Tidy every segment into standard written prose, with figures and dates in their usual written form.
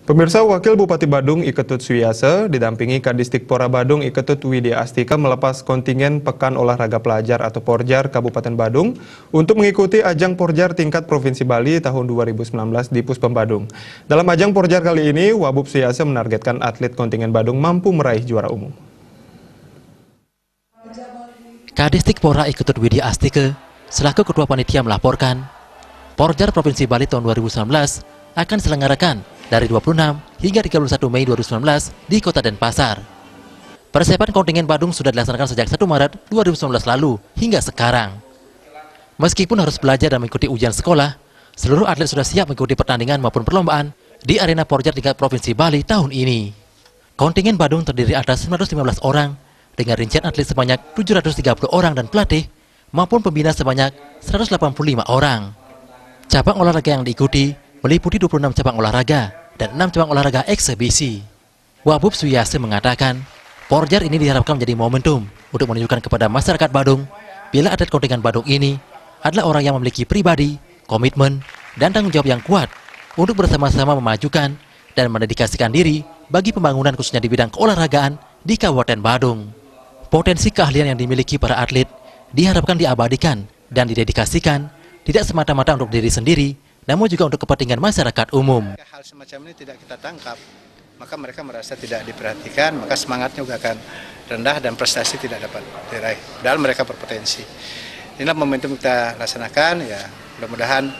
Pemirsa, Wakil Bupati Badung Iketut Suyase didampingi Kadistik Pora Badung Iketut Widya Astika melepas kontingen Pekan Olahraga Pelajar atau Porjar Kabupaten Badung untuk mengikuti ajang Porjar tingkat Provinsi Bali tahun 2019 di Puspem Badung. Dalam ajang Porjar kali ini, Wabub Suyase menargetkan atlet kontingen Badung mampu meraih juara umum. Kadistik Pora Iketut Widya Astika selaku Ketua Panitia melaporkan, Porjar Provinsi Bali tahun 2019 akan diselenggarakan dari 26 hingga 31 Mei 2019 di Kota Denpasar. Persiapan kontingen Badung sudah dilaksanakan sejak 1 Maret 2019 lalu hingga sekarang. Meskipun harus belajar dan mengikuti ujian sekolah, seluruh atlet sudah siap mengikuti pertandingan maupun perlombaan di arena Porjar tingkat Provinsi Bali tahun ini. Kontingen Badung terdiri atas 915 orang dengan rincian atlet sebanyak 730 orang dan pelatih maupun pembina sebanyak 185 orang. Cabang olahraga yang diikuti meliputi 26 cabang olahraga dan 6 cabang olahraga eksebisi. Wabub Suyase mengatakan, Porjar ini diharapkan menjadi momentum untuk menunjukkan kepada masyarakat Badung bila atlet kontingen Badung ini adalah orang yang memiliki pribadi, komitmen, dan tanggung jawab yang kuat untuk bersama-sama memajukan dan mendedikasikan diri bagi pembangunan khususnya di bidang keolahragaan di Kabupaten Badung. Potensi keahlian yang dimiliki para atlet diharapkan diabadikan dan didedikasikan tidak semata-mata untuk diri sendiri, namun juga untuk kepentingan masyarakat umum. Hal semacam ini tidak kita tangkap, maka mereka merasa tidak diperhatikan, maka semangatnya juga akan rendah dan prestasi tidak dapat diraih. Padahal mereka berpotensi. Inilah momentum kita laksanakan, ya mudah-mudahan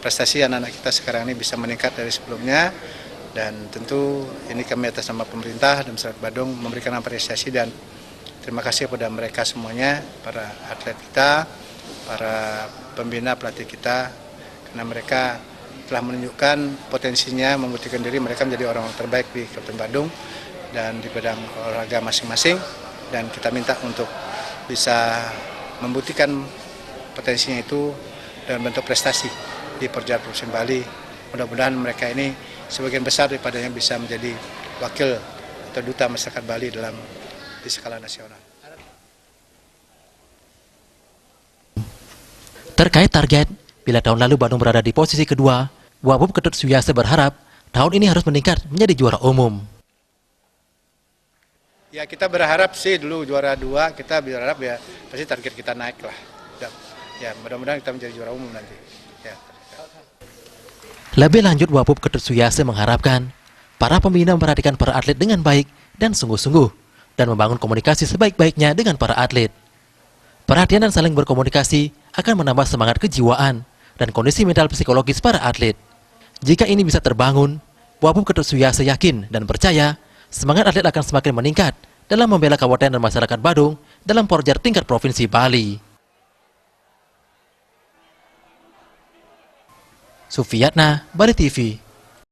prestasi anak-anak kita sekarang ini bisa meningkat dari sebelumnya. Dan tentu ini kami atas nama pemerintah dan masyarakat Badung memberikan apresiasi dan terima kasih kepada mereka semuanya, para atlet kita, para pembina pelatih kita, karena mereka telah menunjukkan potensinya, membuktikan diri mereka menjadi orang terbaik di Kabupaten Badung dan di bidang olahraga masing-masing, dan kita minta untuk bisa membuktikan potensinya itu dalam bentuk prestasi di Porjar Provinsi Bali. Mudah-mudahan mereka ini sebagian besar daripadanya bisa menjadi wakil atau duta masyarakat Bali di skala nasional. Terkait target, bila tahun lalu Badung berada di posisi kedua, Wabub Ketut Suyase berharap tahun ini harus meningkat menjadi juara umum. Ya, kita berharap sih dulu juara 2, kita berharap ya pasti target kita naik lah. Ya, mudah-mudahan kita menjadi juara umum nanti. Ya. Lebih lanjut, Wabub Ketut Suyase mengharapkan para pembina memperhatikan para atlet dengan baik dan sungguh-sungguh dan membangun komunikasi sebaik-baiknya dengan para atlet. Perhatian dan saling berkomunikasi akan menambah semangat kejiwaan dan kondisi mental psikologis para atlet. Jika ini bisa terbangun, Wabub Ketut Suyase yakin dan percaya semangat atlet akan semakin meningkat dalam membela kabupaten dan masyarakat Badung dalam Porjar tingkat Provinsi Bali. Sufiyatna, Bali TV.